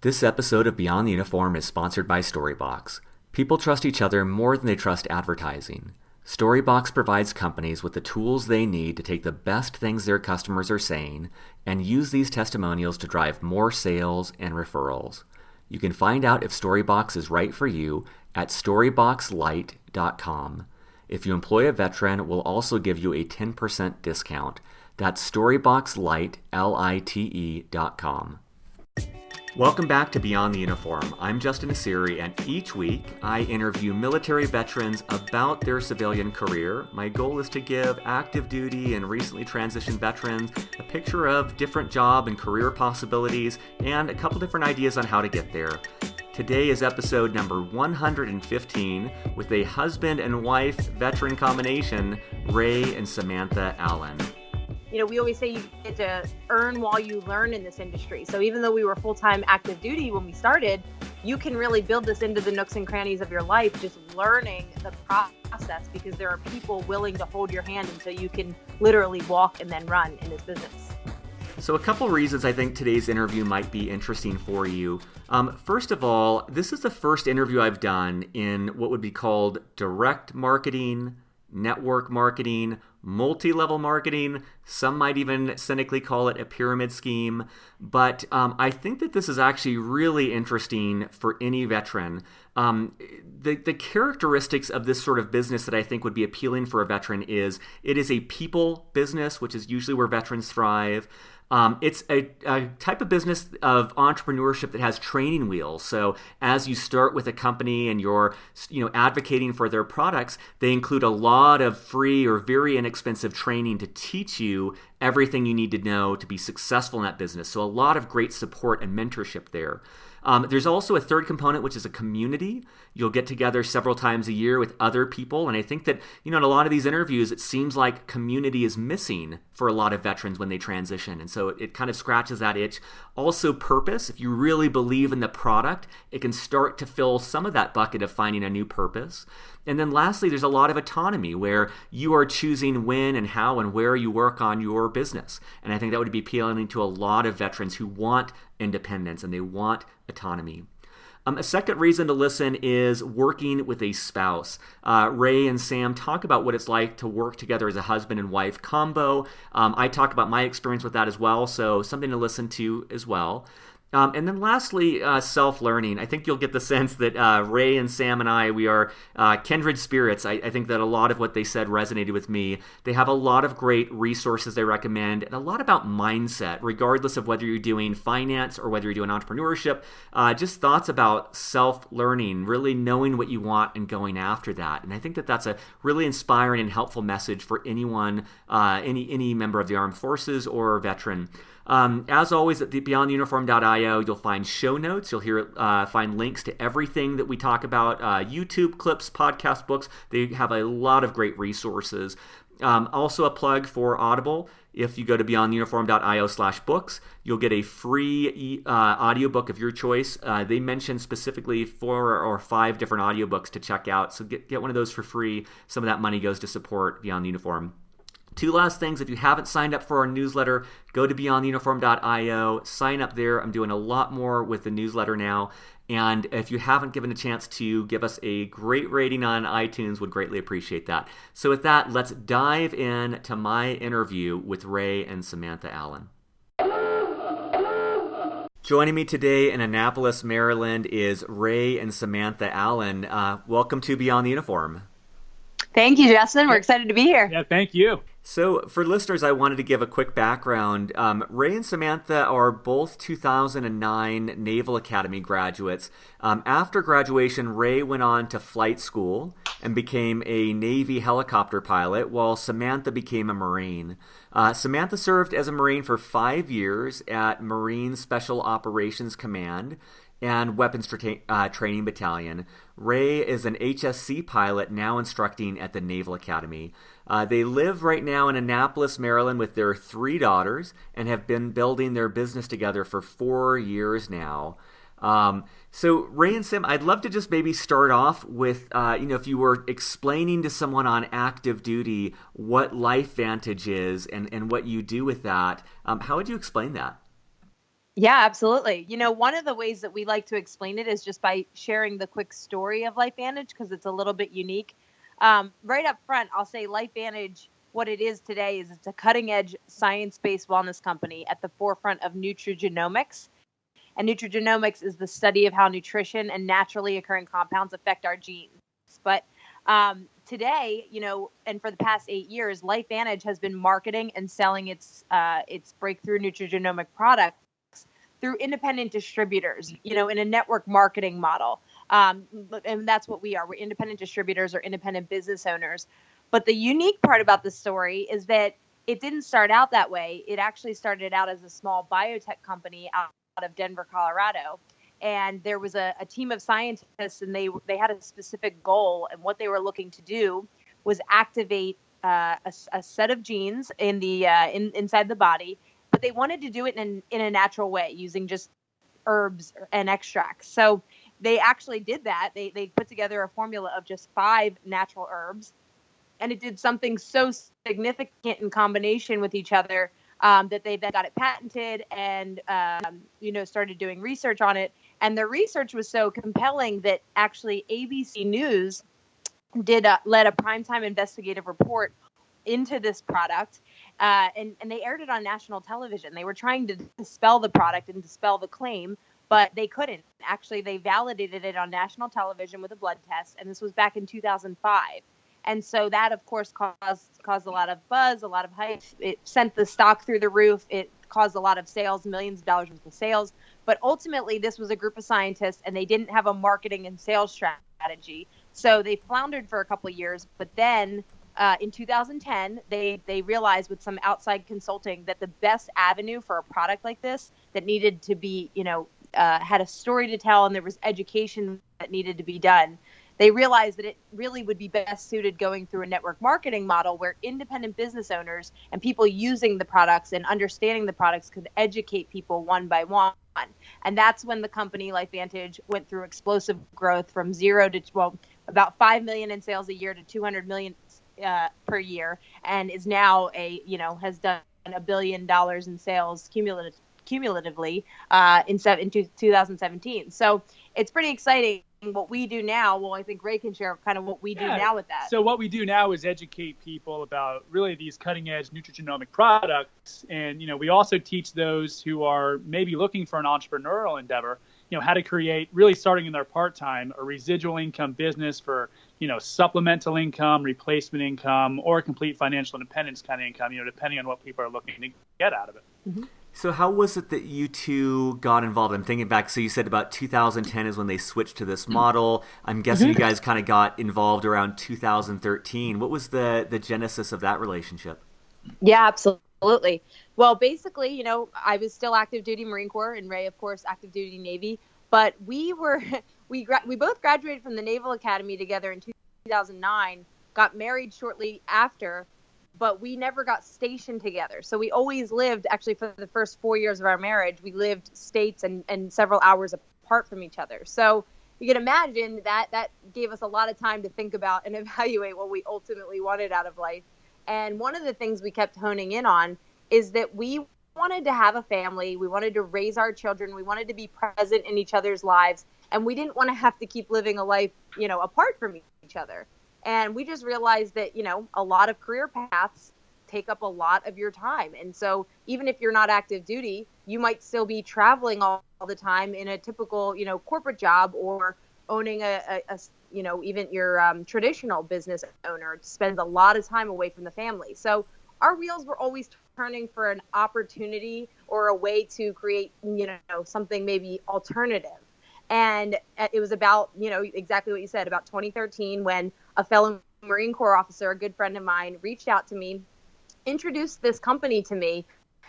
This episode of Beyond the Uniform is sponsored by Storybox. People trust each other more than they trust advertising. Storybox provides companies with the tools they need to take the best things their customers are saying and use these testimonials to drive more sales and referrals. You can find out if Storybox is right for you at storyboxlite.com. If you employ a veteran, we'll also give you a 10% discount. That's storyboxlite.com. Welcome back to Beyond the Uniform. I'm Justin Asiri, and each week I interview military veterans about their civilian career. My goal is to give active duty and recently transitioned veterans a picture of different job and career possibilities and a couple different ideas on how to get there. Today is episode number 115 with a husband and wife veteran combination, Ray and Samantha Allen. You know, we always say you get to earn while you learn in this industry. So even though we were full-time active duty when we started, you can really build this into the nooks and crannies of your life, just learning the process, because there are people willing to hold your hand until you can literally walk and then run in this business. So a couple reasons I think today's interview might be interesting for you. First of all, this is the first interview I've done in what would be called direct marketing, network marketing, multi-level marketing. Some might even cynically call it a pyramid scheme. But I think that this is actually really interesting for any veteran. The characteristics of this sort of business that I think would be appealing for a veteran is it is a people business, which is usually where veterans thrive. It's a type of business of entrepreneurship that has training wheels. So as you start with a company and you're advocating for their products, they include a lot of free or very inexpensive training to teach you everything you need to know to be successful in that business. So a lot of great support and mentorship there. There's also a third component, which is a community. You'll get together several times a year with other people. And I think that, in a lot of these interviews, it seems like community is missing for a lot of veterans when they transition. And so it kind of scratches that itch. Also purpose. If you really believe in the product, it can start to fill some of that bucket of finding a new purpose. And then lastly, there's a lot of autonomy where you are choosing when and how and where you work on your business. And I think that would be appealing to a lot of veterans who want independence and they want autonomy. A second reason to listen is working with a spouse. Ray and Sam talk about what it's like to work together as a husband and wife combo. I talk about my experience with that as well, so something to listen to as well. And then lastly, self-learning. I think you'll get the sense that Ray and Sam and I, we are kindred spirits. I think that a lot of what they said resonated with me. They have a lot of great resources they recommend and a lot about mindset, regardless of whether you're doing finance or whether you're doing entrepreneurship. Just thoughts about self-learning, really knowing what you want and going after that. And I think that that's a really inspiring and helpful message for anyone, any member of the armed forces or veteran. As always, at the beyondtheuniform.io, you'll find show notes. You'll find links to everything that we talk about, YouTube clips, podcast books. They have a lot of great resources. Also a plug for Audible. If you go to beyondtheuniform.io/books, you'll get a free audiobook of your choice. They mention specifically 4 or 5 different audiobooks to check out. So get one of those for free. Some of that money goes to support Beyond the Uniform. 2 last things. If you haven't signed up for our newsletter, go to beyondtheuniform.io, sign up there. I'm doing a lot more with the newsletter now. And if you haven't given a chance to give us a great rating on iTunes, would greatly appreciate that. So with that, let's dive in to my interview with Ray and Samantha Allen. Joining me today in Annapolis, Maryland is Ray and Samantha Allen. Welcome to Beyond the Uniform. Thank you, Justin. We're excited to be here. Yeah, thank you. So for listeners, I wanted to give a quick background. Ray and Samantha are both 2009 Naval Academy graduates. After graduation, Ray went on to flight school and became a Navy helicopter pilot, while Samantha became a Marine. Samantha served as a Marine for 5 years at Marine Special Operations Command and Weapons Training Battalion. Ray is an HSC pilot now instructing at the Naval Academy. They live right now in Annapolis, Maryland with their 3 daughters and have been building their business together for 4 years now. So Ray and Sam, I'd love to just maybe start off with, if you were explaining to someone on active duty what LifeVantage is and what you do with that, how would you explain that? Yeah, absolutely. One of the ways that we like to explain it is just by sharing the quick story of LifeVantage because it's a little bit unique. Right up front, I'll say LifeVantage, what it is today is it's a cutting edge science-based wellness company at the forefront of nutrigenomics. And nutrigenomics is the study of how nutrition and naturally occurring compounds affect our genes. But today, and for the past 8 years, LifeVantage has been marketing and selling its breakthrough nutrigenomic products through independent distributors, in a network marketing model. And that's what we are. We're independent distributors or independent business owners. But the unique part about the story is that it didn't start out that way. It actually started out as a small biotech company out of Denver, Colorado. And there was a team of scientists, and they had a specific goal. And what they were looking to do was activate a set of genes in the inside the body, but they wanted to do it in a natural way using just herbs and extracts. So they actually did that. They put together a formula of just 5 natural herbs, and it did something so significant in combination with each other that they then got it patented and started doing research on it. And the research was so compelling that actually ABC News led a primetime investigative report into this product, and they aired it on national television. They were trying to dispel the product and dispel the claim, but they couldn't. Actually, they validated it on national television with a blood test, and this was back in 2005. And so that, of course, caused a lot of buzz, a lot of hype. It sent the stock through the roof. It caused a lot of sales, millions of dollars worth of sales. But ultimately, this was a group of scientists, and they didn't have a marketing and sales strategy. So they floundered for a couple of years. But then in 2010, they realized with some outside consulting that the best avenue for a product like this that needed to be, had a story to tell and there was education that needed to be done, they realized that it really would be best suited going through a network marketing model where independent business owners and people using the products and understanding the products could educate people one by one. And that's when the company LifeVantage went through explosive growth from zero to, about 5 million in sales a year to 200 million per year, and is now has done $1 billion in sales cumulatively in 2017. So it's pretty exciting what we do now. Well, I think Ray can share kind of what we do now with that. So what we do now is educate people about really these cutting edge nutrigenomic products. And, we also teach those who are maybe looking for an entrepreneurial endeavor, how to create, really starting in their part-time, a residual income business for, supplemental income, replacement income, or complete financial independence kind of income, depending on what people are looking to get out of it. Mm-hmm. So how was it that you two got involved? I'm thinking back. So you said about 2010 is when they switched to this model. I'm guessing you guys kind of got involved around 2013. What was the genesis of that relationship? Yeah, absolutely. Well, basically, I was still active duty Marine Corps, and Ray, of course, active duty Navy. But we both graduated from the Naval Academy together in 2009, got married shortly after, but we never got stationed together. So we always lived, actually for the first 4 years of our marriage, we lived states and several hours apart from each other. So you can imagine that gave us a lot of time to think about and evaluate what we ultimately wanted out of life. And one of the things we kept honing in on is that we wanted to have a family. We wanted to raise our children. We wanted to be present in each other's lives. And we didn't want to have to keep living a life, apart from each other. And we just realized that, a lot of career paths take up a lot of your time. And so even if you're not active duty, you might still be traveling all the time in a typical, corporate job, or owning even your traditional business owner spends a lot of time away from the family. So our wheels were always turning for an opportunity or a way to create, something maybe alternative. And it was about, exactly what you said, about 2013, when a fellow Marine Corps officer, a good friend of mine, reached out to me, introduced this company to me.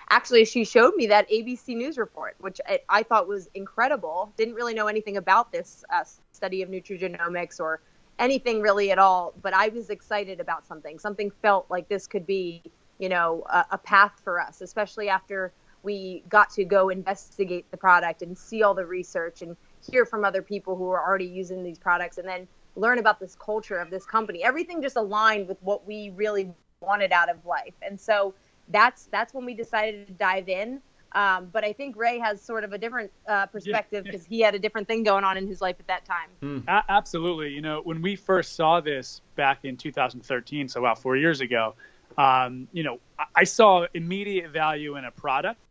Actually, she showed me that ABC News report, which I thought was incredible. Didn't really know anything about this study of nutrigenomics or anything really at all, but I was excited about something. Something felt like this could be, a path for us, especially after we got to go investigate the product and see all the research and hear from other people who are already using these products, and then learn about this culture of this company. Everything just aligned with what we really wanted out of life. And so that's when we decided to dive in. But I think Ray has sort of a different perspective because he had a different thing going on in his life at that time. Absolutely. You know, when we first saw this back in 2013, so about 4 years ago, you know, I saw immediate value in a product,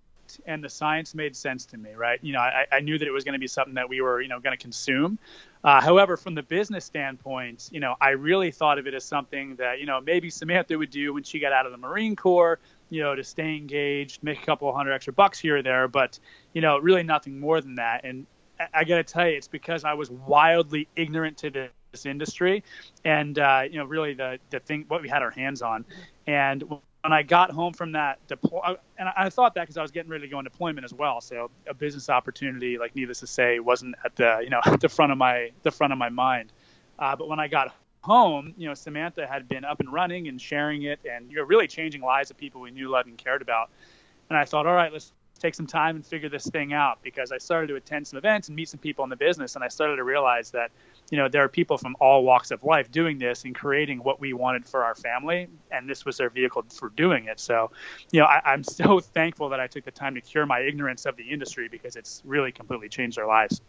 and the science made sense to me, right? You know, I knew that it was going to be something that we were, you know, going to consume. However, from the business standpoint, you know, I really thought of it as something that, you know, maybe Samantha would do when she got out of the Marine Corps, you know, to stay engaged, make a couple $100 extra bucks here or there, but, you know, really nothing more than that. And I got to tell you, it's because I was wildly ignorant to this industry and, you know, really the thing, what we had our hands on. And when I got home from that and I thought that because I was getting ready to go on deployment as well. So a business opportunity, like needless to say, wasn't at the, you know, at the front of my mind. But when I got home, you know, Samantha had been up and running and sharing it and, you know, really changing lives of people we knew, loved, and cared about. And I thought, all right, let's take some time and figure this thing out, because I started to attend some events and meet some people in the business. And I started to realize that, you know, there are people from all walks of life doing this and creating what we wanted for our family. And this was their vehicle for doing it. So, you know, I'm so thankful that I took the time to cure my ignorance of the industry, because it's really completely changed our lives.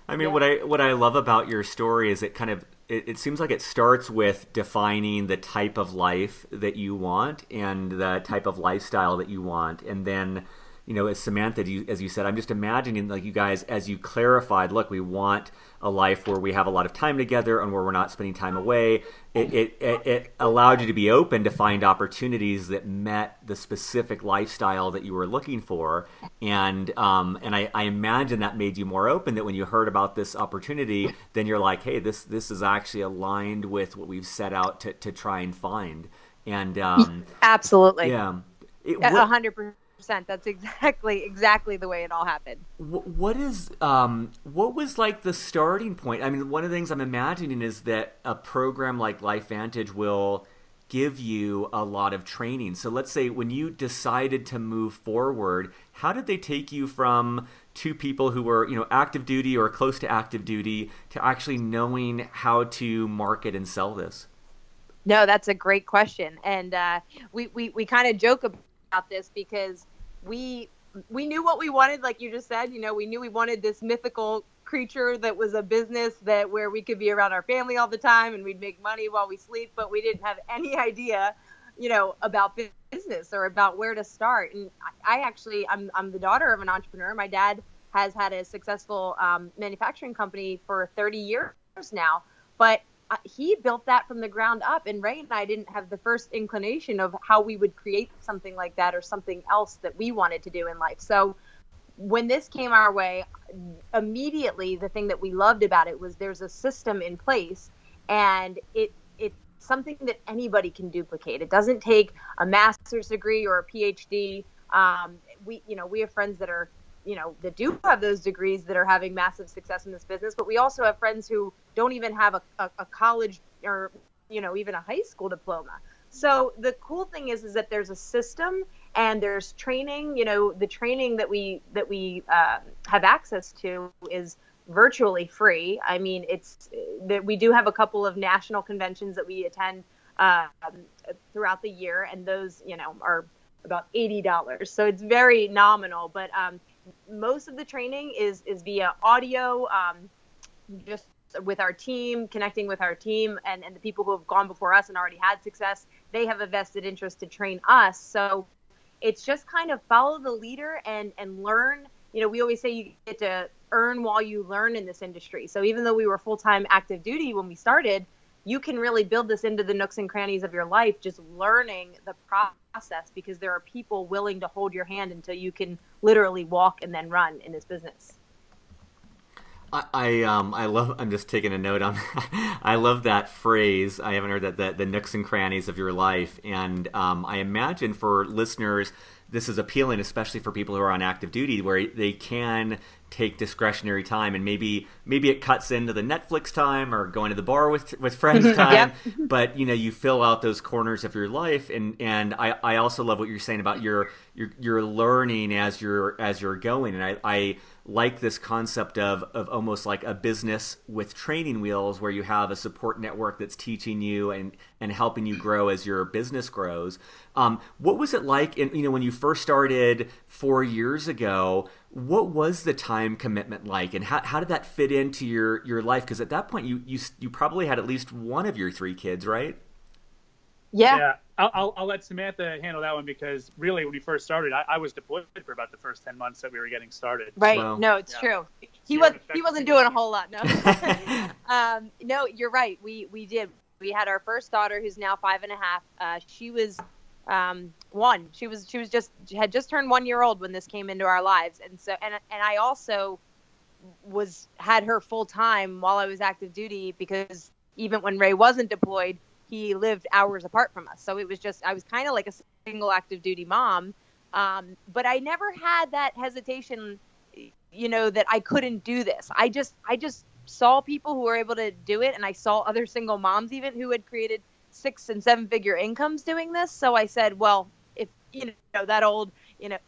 I mean, what I love about your story is it seems like it starts with defining the type of life that you want and the type of lifestyle that you want. And then, you know, as Samantha, as you said, I'm just imagining, like, you guys, as you clarified, look, we want a life where we have a lot of time together and where we're not spending time away. It allowed you to be open to find opportunities that met the specific lifestyle that you were looking for. And I imagine that made you more open, that when you heard about this opportunity, then you're like, hey, this is actually aligned with what we've set out to try and find. And absolutely. Yeah. 100%. That's exactly the way it all happened. What was like the starting point? I mean, one of the things I'm imagining is that a program like LifeVantage will give you a lot of training. So let's say when you decided to move forward, how did they take you from two people who were, you know, active duty or close to active duty to actually knowing how to market and sell this? No, that's a great question. And we kind of joke about this because we knew what we wanted, like you just said. You know, we knew we wanted this mythical creature that was a business where we could be around our family all the time and we'd make money while we sleep, but we didn't have any idea, you know, about business or about where to start. And I'm the daughter of an entrepreneur. My dad has had a successful manufacturing company for 30 years now, but he built that from the ground up, and Ray and I didn't have the first inclination of how we would create something like that or something else that we wanted to do in life. So when this came our way, immediately the thing that we loved about it was there's a system in place, and it's something that anybody can duplicate. It doesn't take a master's degree or a PhD. We have friends that are, you know, that do have those degrees that are having massive success in this business, but we also have friends who don't even have a college or, you know, even a high school diploma. So the cool thing is that there's a system and there's training. You know, the training that we have access to is virtually free. I mean, it's that we do have a couple of national conventions that we attend throughout the year, and those, you know, are about $80. So it's very nominal, but most of the training is via audio, just with our team, connecting with our team, and the people who have gone before us and already had success. They have a vested interest to train us. So it's just kind of follow the leader and learn. You know, we always say you get to earn while you learn in this industry. So even though we were full-time active duty when we started, you can really build this into the nooks and crannies of your life, just learning the process, because there are people willing to hold your hand until you can literally walk and then run in this business. I'm just taking a note on I love that phrase. I haven't heard that, the nooks and crannies of your life. And I imagine for listeners, this is appealing, especially for people who are on active duty, where they can take discretionary time, and maybe it cuts into the Netflix time or going to the bar with friends time. Yep. But you know, you fill out those corners of your life, and I also love what you're saying about you're learning as you're going, and I like this concept of almost like a business with training wheels, where you have a support network that's teaching you and helping you grow as your business grows. What was it like when you first started 4 years ago? What was the time commitment like, and how did that fit into your life? Because at that point you probably had at least one of your 3 kids, right? Yeah. I'll let Samantha handle that one, because really when we first started, I was deployed for about the first 10 months that we were getting started. Right. Well, no, it's true. He wasn't doing a whole lot. No. No, you're right. We did. We had our first daughter, who's now 5.5. She was 1. She had just turned 1 year old when this came into our lives, and so and I also had her full time while I was active duty, because even when Ray wasn't deployed, he lived hours apart from us. So it was I was kind of like a single active duty mom. But I never had that hesitation, that I couldn't do this. I just saw people who were able to do it. And I saw other single moms even who had created 6 and 7 figure incomes doing this. So I said, well, if, that old,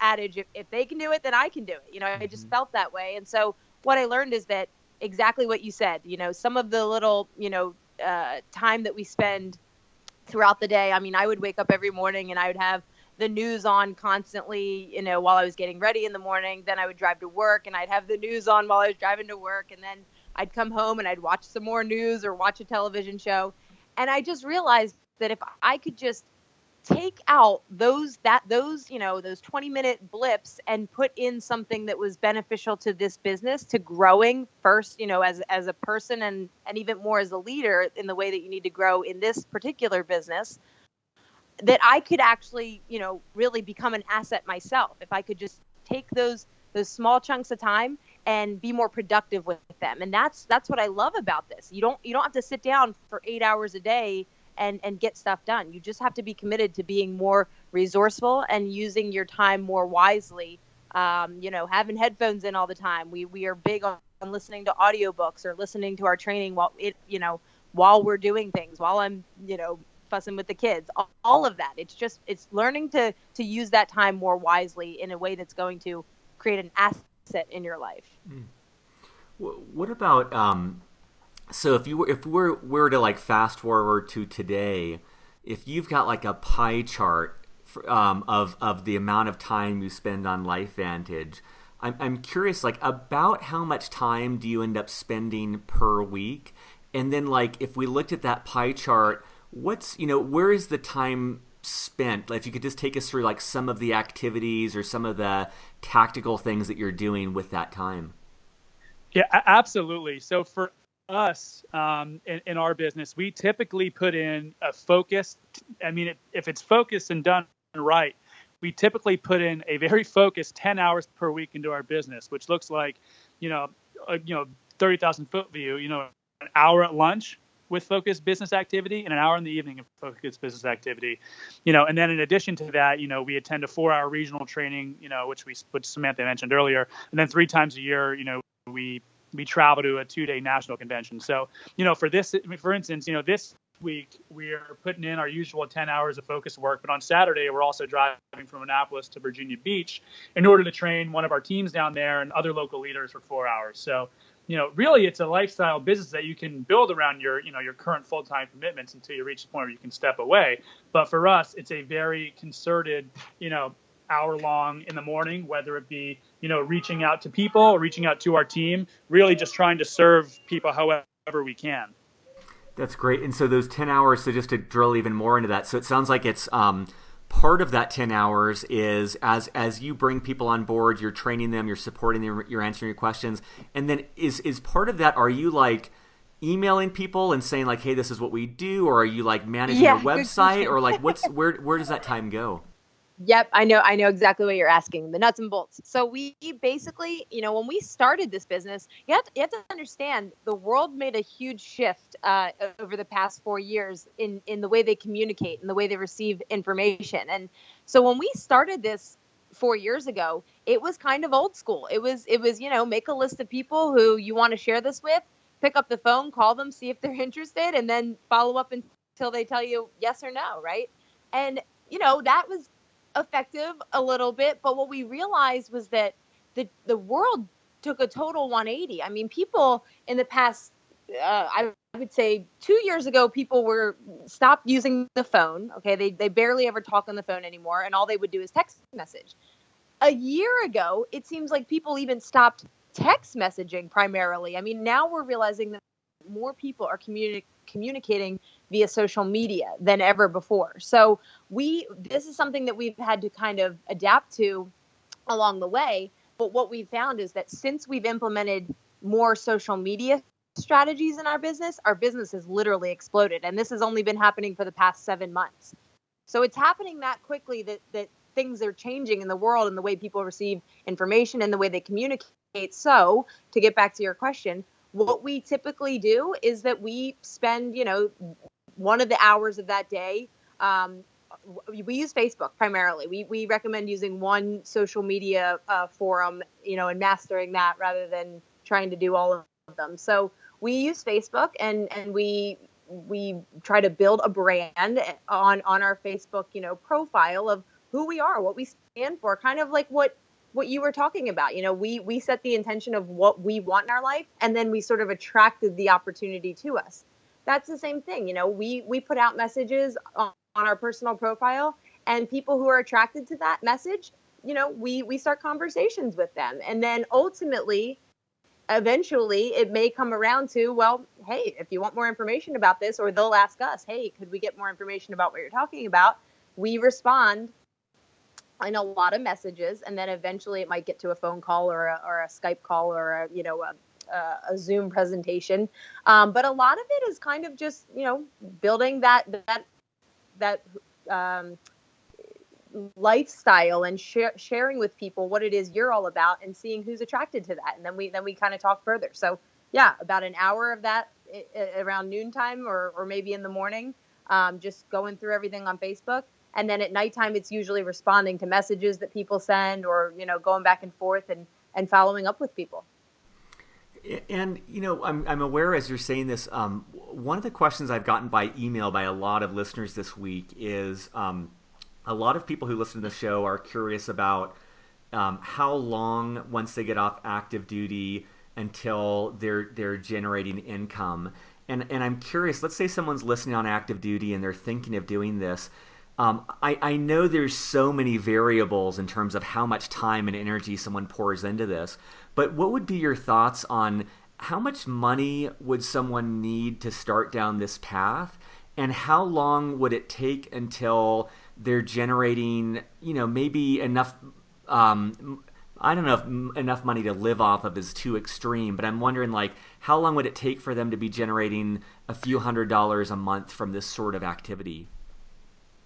adage, if they can do it, then I can do it. I just felt that way. And so what I learned is that exactly what you said, some of the little, time that we spend throughout the day. I mean, I would wake up every morning and I would have the news on constantly, while I was getting ready in the morning. Then I would drive to work and I'd have the news on while I was driving to work. And then I'd come home and I'd watch some more news or watch a television show. And I just realized that if I could just take out those 20-minute blips and put in something that was beneficial to this business, to growing first, as a person and even more as a leader in the way that you need to grow in this particular business, that I could actually, really become an asset myself. If I could just take those small chunks of time and be more productive with them. And that's what I love about this. You don't have to sit down for 8 hours a day and get stuff done. You just have to be committed to being more resourceful and using your time more wisely. Having headphones in all the time. We are big on listening to audiobooks or listening to our training while we're doing things, while I'm, fussing with the kids, all of that. It's learning to use that time more wisely in a way that's going to create an asset in your life. What about, so if we were to like fast forward to today, if you've got like a pie chart of the amount of time you spend on LifeVantage, I'm curious, like, about how much time do you end up spending per week? And then, like, if we looked at that pie chart, where is the time spent? Like, if you could just take us through like some of the activities or some of the tactical things that you're doing with that time. Yeah, absolutely. So for us, in our business, we typically put in a focused, if it's focused and done right, we typically put in a very focused 10 hours per week into our business, which looks like, 30,000 foot view, an hour at lunch with focused business activity and an hour in the evening of focused business activity, and then in addition to that, we attend a 4-hour regional training, which Samantha mentioned earlier. And then 3 times a year, we travel to a 2-day national convention. So, for instance, this week we are putting in our usual 10 hours of focused work, but on Saturday we're also driving from Annapolis to Virginia Beach in order to train one of our teams down there and other local leaders for 4 hours. So, really it's a lifestyle business that you can build around your current full-time commitments until you reach the point where you can step away. But for us, it's a very concerted, hour long in the morning, whether it be, reaching out to people or reaching out to our team, really just trying to serve people however we can. That's great. And so those 10 hours, so just to drill even more into that, so it sounds like it's part of that 10 hours is as you bring people on board, you're training them, you're supporting them, you're answering your questions. And then is part of that, are you like emailing people and saying like, hey, this is what we do? Or are you like managing a website? Or like where does that time go? Yep, I know exactly what you're asking, the nuts and bolts. So we basically, when we started this business, you have to understand the world made a huge shift over the past 4 years in the way they communicate and the way they receive information. And so when we started this 4 years ago, it was kind of old school. It was make a list of people who you want to share this with, pick up the phone, call them, see if they're interested, and then follow up until they tell you yes or no, right? And that was effective a little bit, but what we realized was that the world took a total 180. I mean, people in the past, I would say 2 years ago, people were stopped using the phone. Okay. They barely ever talk on the phone anymore. And all they would do is text message. A year ago, it seems like people even stopped text messaging primarily. I mean, now we're realizing that more people are communicating via social media than ever before. So this is something that we've had to kind of adapt to along the way. But what we've found is that since we've implemented more social media strategies in our business has literally exploded. And this has only been happening for the past 7 months. So it's happening that quickly that things are changing in the world and the way people receive information and the way they communicate. So to get back to your question, what we typically do is that we spend, one of the hours of that day. We use Facebook primarily. We recommend using one social media forum, and mastering that rather than trying to do all of them. So we use Facebook and we try to build a brand on our Facebook, profile of who we are, what we stand for, kind of like what you were talking about. We set the intention of what we want in our life, and then we sort of attracted the opportunity to us. That's the same thing. We put out messages on our personal profile, and people who are attracted to that message, we start conversations with them. And then ultimately, eventually it may come around to, well, hey, if you want more information about this, or they'll ask us, hey, could we get more information about what you're talking about? We respond in a lot of messages, and then eventually it might get to a phone call or a Skype call or a Zoom presentation. But a lot of it is kind of just, building that lifestyle and sharing with people what it is you're all about and seeing who's attracted to that. And then we kind of talk further. So yeah, about an hour of that around noontime or maybe in the morning, just going through everything on Facebook. And then at nighttime, it's usually responding to messages that people send or, going back and forth and following up with people. And, I'm aware as you're saying this, one of the questions I've gotten by email by a lot of listeners this week is a lot of people who listen to the show are curious about how long, once they get off active duty, until they're generating income. And I'm curious, let's say someone's listening on active duty and they're thinking of doing this. I know there's so many variables in terms of how much time and energy someone pours into this, but what would be your thoughts on how much money would someone need to start down this path, and how long would it take until they're generating, maybe enough, I don't know if enough money to live off of is too extreme, but I'm wondering, how long would it take for them to be generating a few $100s a month from this sort of activity?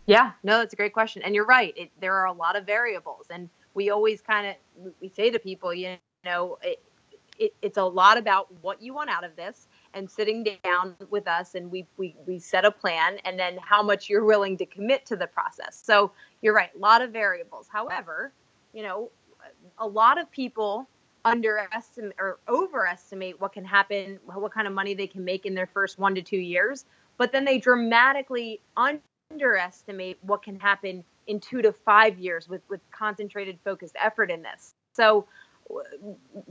Yeah, no, that's a great question. And you're right. There are a lot of variables. And we always we say to people, it's a lot about what you want out of this, and sitting down with us, and we set a plan, and then how much you're willing to commit to the process. So you're right, a lot of variables. However, a lot of people underestimate or overestimate what can happen, what kind of money they can make in their first 1 to 2 years, but then they dramatically underestimate what can happen in 2 to 5 years with concentrated, focused effort in this. So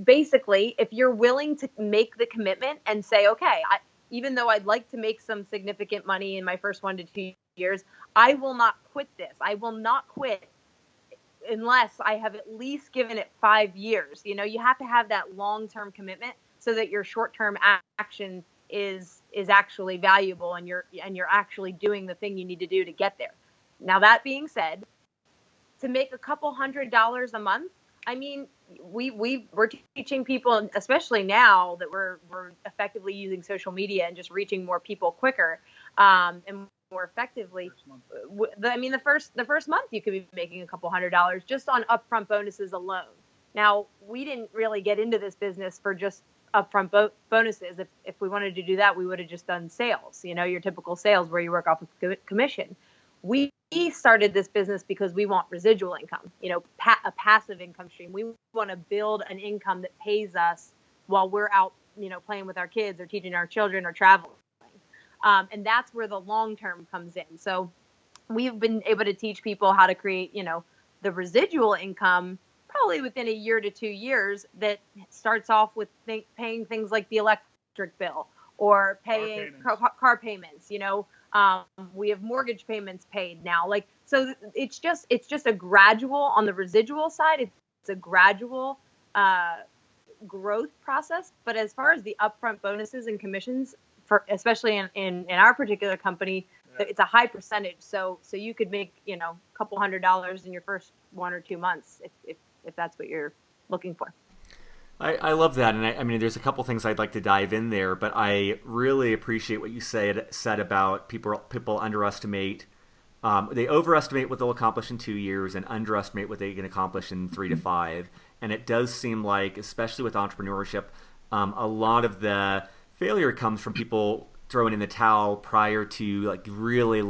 basically, if you're willing to make the commitment and say, okay, even though I'd like to make some significant money in my first 1 to 2 years, I will not quit this. I will not quit unless I have at least given it 5 years. You have to have that long-term commitment so that your short-term action is actually valuable, and you're actually doing the thing you need to do to get there. Now, that being said, to make a couple $100s a month, I mean, we're teaching people, especially now that we're effectively using social media and just reaching more people quicker and more effectively. The first month you could be making a couple $100s just on upfront bonuses alone. Now, we didn't really get into this business for just upfront bonuses. If we wanted to do that, we would have just done sales, your typical sales where you work off of commission. We started this business because we want residual income, a passive income stream. We want to build an income that pays us while we're out, playing with our kids or teaching our children or traveling. And that's where the long term comes in. So we've been able to teach people how to create, the residual income probably within a year to 2 years, that starts off with paying things like the electric bill or paying car payments. We have mortgage payments paid now. Like, so it's just a gradual, on the residual side, it's a gradual growth process. But as far as the upfront bonuses and commissions, especially in our particular company, it's a high percentage. So you could make, a couple $100 in your first 1 or 2 months if that's what you're looking for. I love that. And I mean, there's a couple things I'd like to dive in there, but I really appreciate what you said about people underestimate. They overestimate what they'll accomplish in 2 years and underestimate what they can accomplish in 3 to 5. And it does seem like, especially with entrepreneurship, a lot of the failure comes from people throwing in the towel prior to like really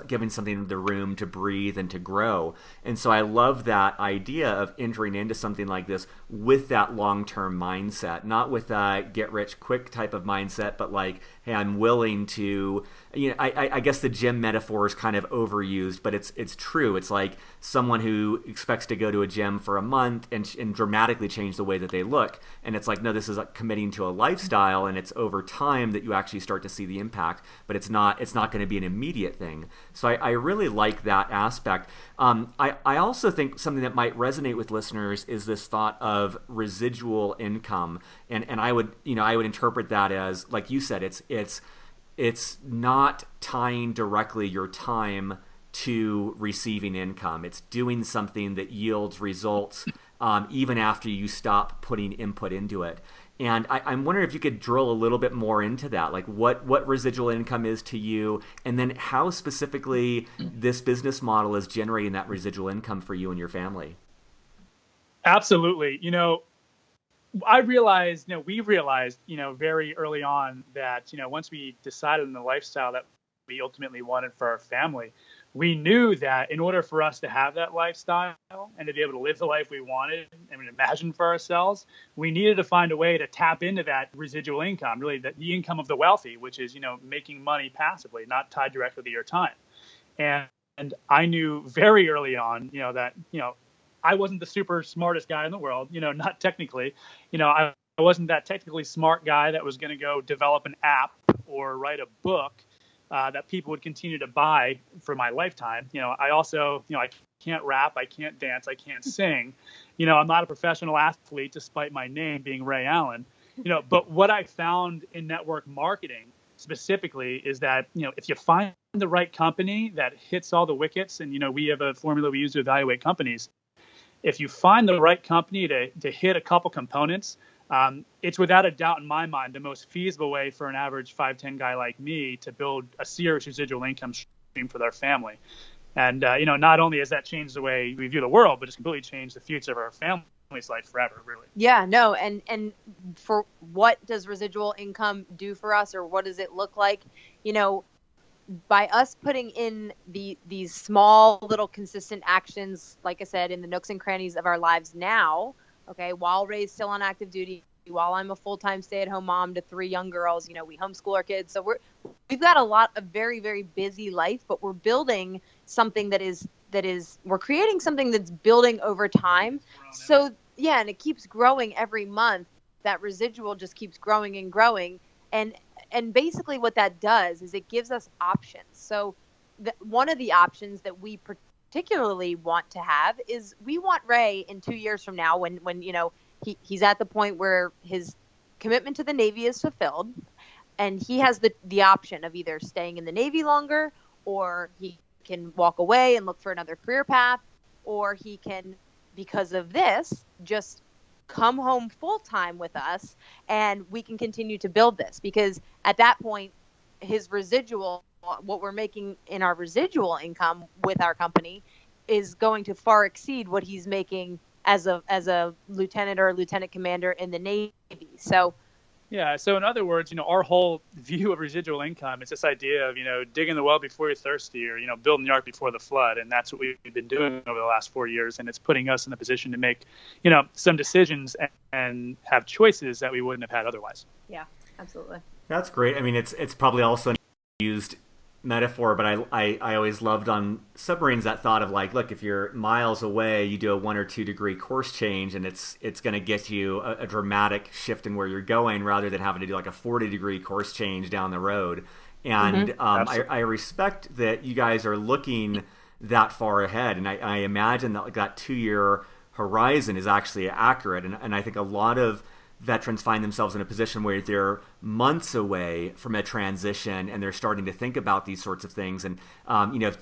giving something the room to breathe and to grow. And so I love that idea of entering into something like this with that long-term mindset, not with a get-rich-quick type of mindset, but like, hey, I'm willing to, I guess the gym metaphor is kind of overused, but it's true. It's like someone who expects to go to a gym for a month and dramatically change the way that they look. And it's like, no, this is like committing to a lifestyle, and it's over time that you actually start to see the impact, but it's not going to be an immediate thing. So I really like that aspect. I also think something that might resonate with listeners is this thought of residual income. And I would interpret that as, like you said, it's not tying directly your time to receiving income. It's doing something that yields results even after you stop putting input into it. And I'm wondering if you could drill a little bit more into that, like what residual income is to you, and then how specifically this business model is generating that residual income for you and your family. Absolutely. I realized, we realized, very early on that, once we decided on the lifestyle that we ultimately wanted for our family, we knew that in order for us to have that lifestyle and to be able to live the life we wanted and imagine for ourselves, we needed to find a way to tap into that residual income, really the income of the wealthy, which is, making money passively, not tied directly to your time. And I knew very early on, that, I wasn't the super smartest guy in the world, not technically, I wasn't that technically smart guy that was going to go develop an app or write a book that people would continue to buy for my lifetime. I also, I can't rap, I can't dance, I can't sing. I'm not a professional athlete, despite my name being Ray Allen. But what I found in network marketing specifically is that, if you find the right company that hits all the wickets, and, we have a formula we use to evaluate companies. If you find the right company to hit a couple components, it's without a doubt in my mind the most feasible way for an average 5'10" guy like me to build a serious residual income stream for their family. And, not only has that changed the way we view the world, but it's completely changed the future of our family's life forever, really. Yeah, no. And for what does residual income do for us, or what does it look like? By us putting in these small little consistent actions, like I said, in the nooks and crannies of our lives now, okay, while Ray's still on active duty, while I'm a full-time stay-at-home mom to 3 young girls, we homeschool our kids. So we've got a lot of very, very busy life, but we're building something we're creating something that's building over time. So yeah, and it keeps growing every month. That residual just keeps growing and growing. And basically what that does is it gives us options. So one of the options that we particularly want to have is we want Ray in 2 years from now, when he's at the point where his commitment to the Navy is fulfilled, and he has the option of either staying in the Navy longer, or he can walk away and look for another career path, or he can, because of this, just come home full time with us, and we can continue to build this. Because at that point, his residual, what we're making in our residual income with our company, is going to far exceed what he's making as a lieutenant or a lieutenant commander in the Navy. So yeah. So in other words, our whole view of residual income is this idea of, digging the well before you're thirsty, or, building the ark before the flood. And that's what we've been doing over the last 4 years. And it's putting us in a position to make, some decisions and have choices that we wouldn't have had otherwise. Yeah, absolutely. That's great. I mean, it's probably also used metaphor, but I always loved on submarines that thought of like, look, if you're miles away, you do a 1 or 2 degree course change, and it's going to get you a dramatic shift in where you're going, rather than having to do like a 40-degree course change down the road. And I respect that you guys are looking that far ahead, and I imagine that like that 2-year horizon is actually accurate. And I think a lot of veterans find themselves in a position where they're months away from a transition, and they're starting to think about these sorts of things. And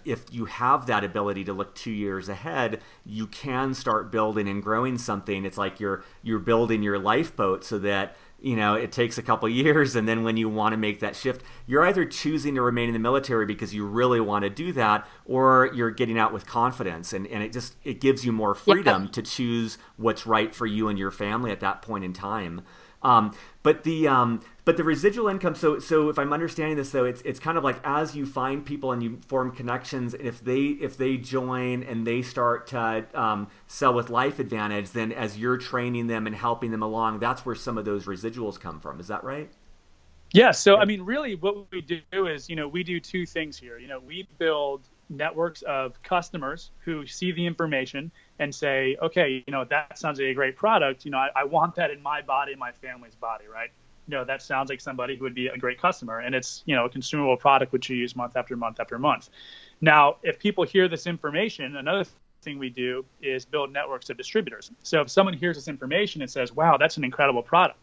if you have that ability to look 2 years ahead, you can start building and growing something. It's like you're building your lifeboat, so that it takes a couple years, and then when you want to make that shift, you're either choosing to remain in the military because you really want to do that, or you're getting out with confidence, and it gives you more freedom to choose what's right for you and your family at that point in time. But the residual income. So if I'm understanding this, though, it's kind of like as you find people and you form connections, and if they join and they start to sell with LifeVantage, then as you're training them and helping them along, that's where some of those residuals come from. Is that right? Yeah. So I mean, really, what we do is we do 2 things here. We build networks of customers who see the information and say, okay, that sounds like a great product. I want that in my body, my family's body, right? That sounds like somebody who would be a great customer, and it's, a consumable product which you use month after month after month. Now, if people hear this information, another thing we do is build networks of distributors. So if someone hears this information and says, wow, that's an incredible product,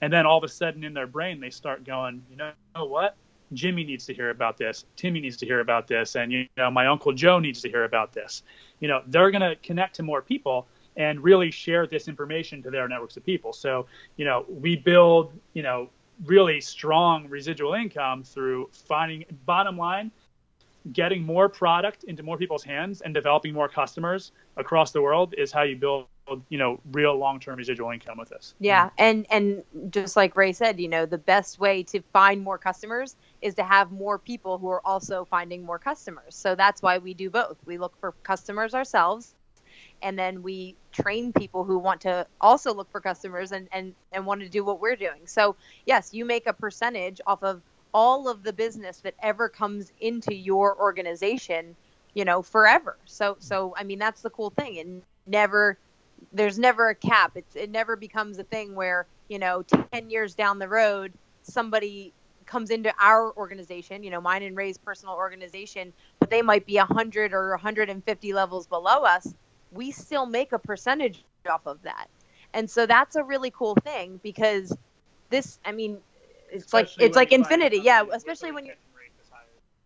and then all of a sudden in their brain, they start going, you know what? Jimmy needs to hear about this. Timmy needs to hear about this. And, my Uncle Joe needs to hear about this. They're going to connect to more people and really share this information to their networks of people. So, we build, really strong residual income through finding, bottom line, getting more product into more people's hands and developing more customers across the world is how you build, real long-term residual income with this. Yeah. And just like Ray said, the best way to find more customers is to have more people who are also finding more customers. So that's why we do both. We look for customers ourselves, and then we train people who want to also look for customers and want to do what we're doing. So yes, you make a percentage off of all of the business that ever comes into your organization, forever. So I mean, that's the cool thing. And there's never a cap. It never becomes a thing where, 10 years down the road, somebody comes into our organization, mine and Ray's personal organization, but they might be 100 or 150 levels below us. We still make a percentage off of that. And so that's a really cool thing, because this, I mean, it's like infinity. Yeah. Especially when you're,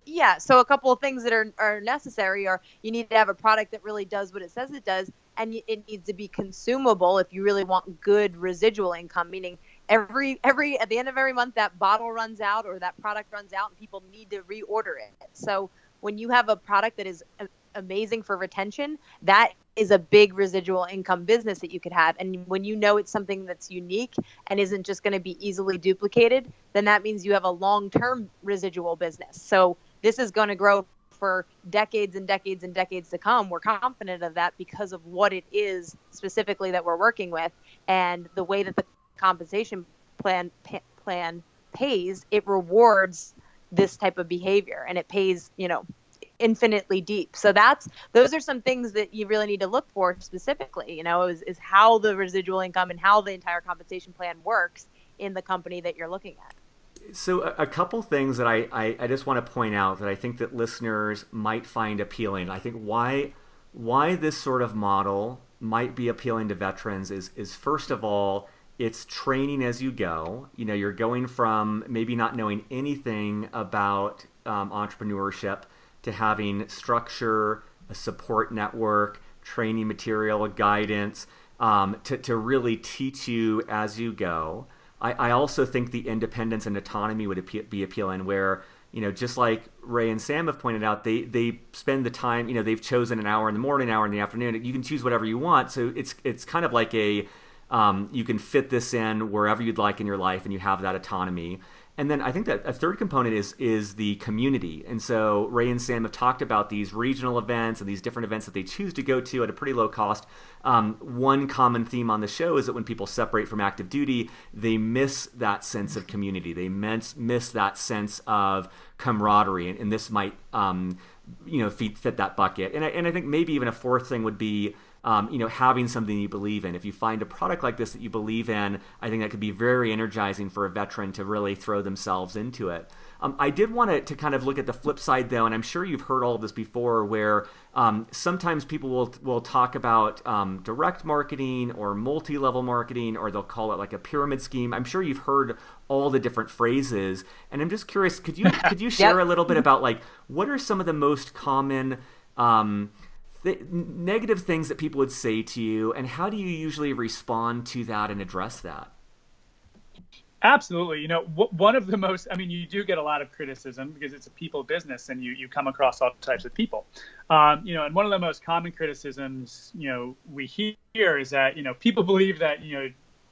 yeah. So a couple of things that are necessary are, you need to have a product that really does what it says it does. And it needs to be consumable if you really want good residual income, meaning at the end of every month, that bottle runs out or that product runs out and people need to reorder it. So when you have a product that is amazing for retention, that is a big residual income business that you could have. And when it's something that's unique and isn't just going to be easily duplicated, then that means you have a long-term residual business. So this is going to grow for decades and decades and decades to come. We're confident of that because of what it is specifically that we're working with, and the way that the compensation plan pays. It rewards this type of behavior, and it pays, infinitely deep. So those are some things that you really need to look for specifically, is how the residual income and how the entire compensation plan works in the company that you're looking at. So a couple things that I just want to point out that I think that listeners might find appealing. I think why this sort of model might be appealing to veterans is first of all, it's training as you go. You're going from maybe not knowing anything about entrepreneurship to having structure, a support network, training material, guidance, to really teach you as you go. I also think the independence and autonomy would be appealing, where, just like Ray and Sam have pointed out, they spend the time, they've chosen an hour in the morning, an hour in the afternoon. You can choose whatever you want. So it's kind of like a You can fit this in wherever you'd like in your life, and you have that autonomy. And then I think that a third component is the community. And so Ray and Sam have talked about these regional events and these different events that they choose to go to at a pretty low cost. One common theme on the show is that when people separate from active duty, they miss that sense of community. They miss that sense of camaraderie. And this might fit that bucket. And I think maybe even a fourth thing would be having something you believe in. If you find a product like this that you believe in, I think that could be very energizing for a veteran to really throw themselves into it. I did want to kind of look at the flip side, though, and I'm sure you've heard all of this before, where sometimes people will talk about direct marketing or multi-level marketing, or they'll call it like a pyramid scheme. I'm sure you've heard all the different phrases, and I'm just curious, could you share a little bit about like what are some of the most common negative things that people would say to you, and how do you usually respond to that and address that? Absolutely. One of the most, you do get a lot of criticism because it's a people business and you come across all types of people. And one of the most common criticisms, we hear is that, people believe that,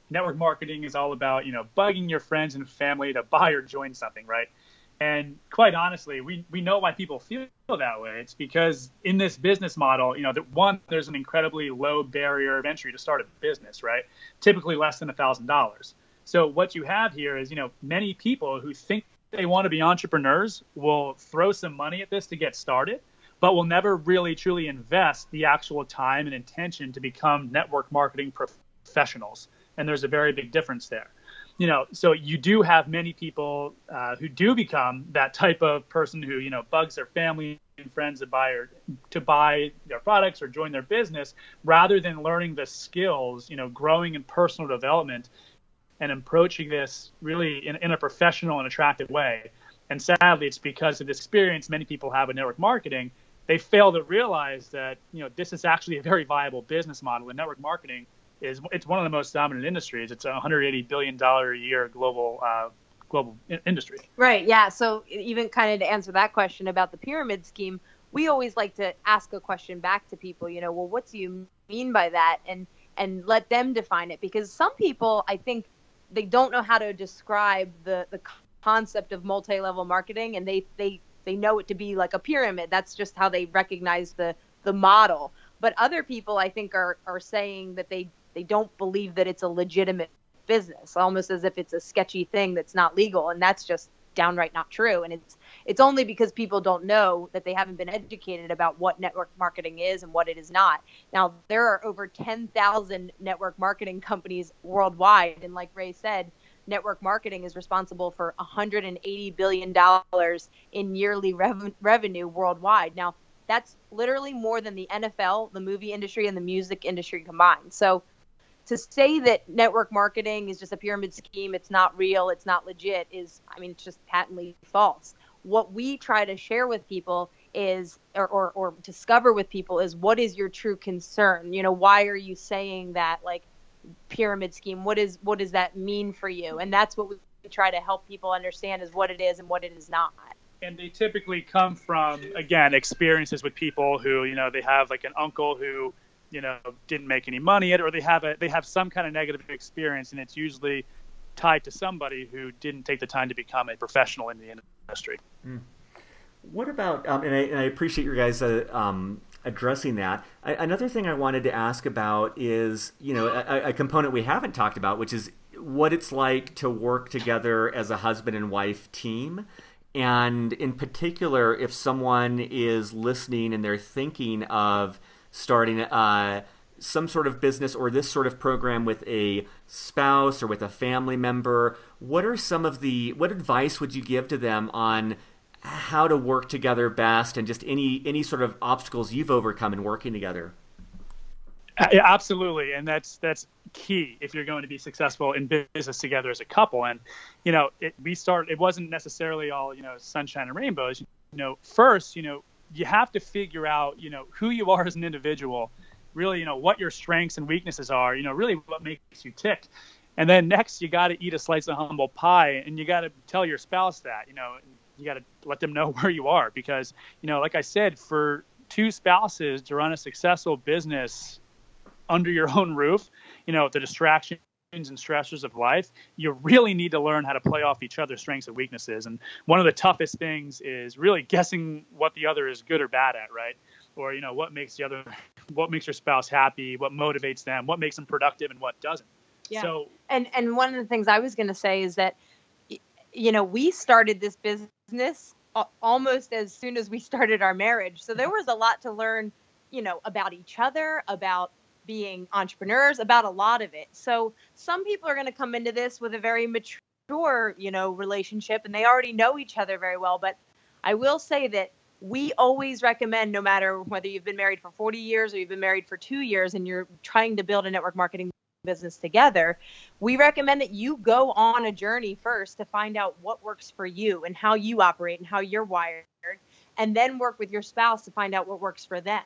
network marketing is all about, bugging your friends and family to buy or join something, right? And quite honestly, we know why people feel that way. It's because in this business model, there's an incredibly low barrier of entry to start a business, right? Typically less than $1,000. So what you have here is, many people who think they want to be entrepreneurs will throw some money at this to get started, but will never really truly invest the actual time and intention to become network marketing professionals. And there's a very big difference there. So you do have many people who do become that type of person who, bugs their family and friends to buy their products or join their business, rather than learning the skills, growing in personal development and approaching this really in a professional and attractive way. And sadly, it's because of this experience many people have with network marketing, they fail to realize that, this is actually a very viable business model. And network marketing it's one of the most dominant industries. It's a $180 billion a year global industry. Right. Yeah. So even kind of to answer that question about the pyramid scheme, we always like to ask a question back to people, well, what do you mean by that? And let them define it, because some people, I think they don't know how to describe the concept of multi-level marketing, and they know it to be like a pyramid. That's just how they recognize the model. But other people, I think, are saying that they don't believe that it's a legitimate business, almost as if it's a sketchy thing that's not legal. And that's just downright not true. And it's only because people don't know that they haven't been educated about what network marketing is and what it is not. Now, there are over 10,000 network marketing companies worldwide. And like Ray said, network marketing is responsible for $180 billion in yearly revenue worldwide. Now, that's literally more than the NFL, the movie industry, and the music industry combined. So to say that network marketing is just a pyramid scheme, it's not real, it's not legit, is, it's just patently false. What we try to share with people is, or discover with people, is what is your true concern? Why are you saying that, like, pyramid scheme? What does that mean for you? And that's what we try to help people understand, is what it is and what it is not. And they typically come from, again, experiences with people who, they have like an uncle who, didn't make any money yet, or they have some kind of negative experience, and it's usually tied to somebody who didn't take the time to become a professional in the industry. What about, and I appreciate your guys addressing that. Another thing I wanted to ask about is, a component we haven't talked about, which is what it's like to work together as a husband and wife team. And in particular, if someone is listening and they're thinking of starting some sort of business or this sort of program with a spouse or with a family member, what advice would you give to them on how to work together best, and just any sort of obstacles you've overcome in working together? Absolutely. And that's key if you're going to be successful in business together as a couple. And, it wasn't necessarily all, sunshine and rainbows. First, you have to figure out, who you are as an individual, really, what your strengths and weaknesses are, really what makes you tick. And then next, you got to eat a slice of humble pie, and you got to tell your spouse that, you got to let them know where you are, because, like I said, for two spouses to run a successful business under your own roof, the distractions and stressors of life, you really need to learn how to play off each other's strengths and weaknesses. And one of the toughest things is really guessing what the other is good or bad at, right? Or, what makes your spouse happy, what motivates them, what makes them productive, and what doesn't. Yeah. So, and one of the things I was going to say is that, we started this business almost as soon as we started our marriage. So there was a lot to learn, about each other, about being entrepreneurs, about a lot of it. So some people are going to come into this with a very mature, relationship, and they already know each other very well. But I will say that we always recommend, no matter whether you've been married for 40 years or you've been married for 2 years and you're trying to build a network marketing business together, we recommend that you go on a journey first to find out what works for you and how you operate and how you're wired, and then work with your spouse to find out what works for them.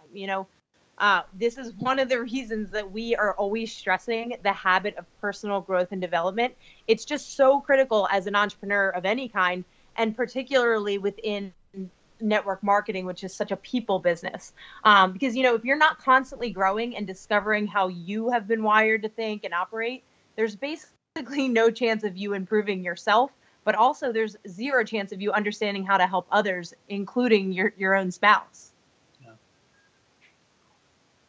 This is one of the reasons that we are always stressing the habit of personal growth and development. It's just so critical as an entrepreneur of any kind, and particularly within network marketing, which is such a people business. Because, if you're not constantly growing and discovering how you have been wired to think and operate, there's basically no chance of you improving yourself, but also there's zero chance of you understanding how to help others, including your own spouse.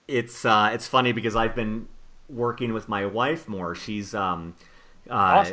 It's funny because I've been working with my wife more. She's awesome.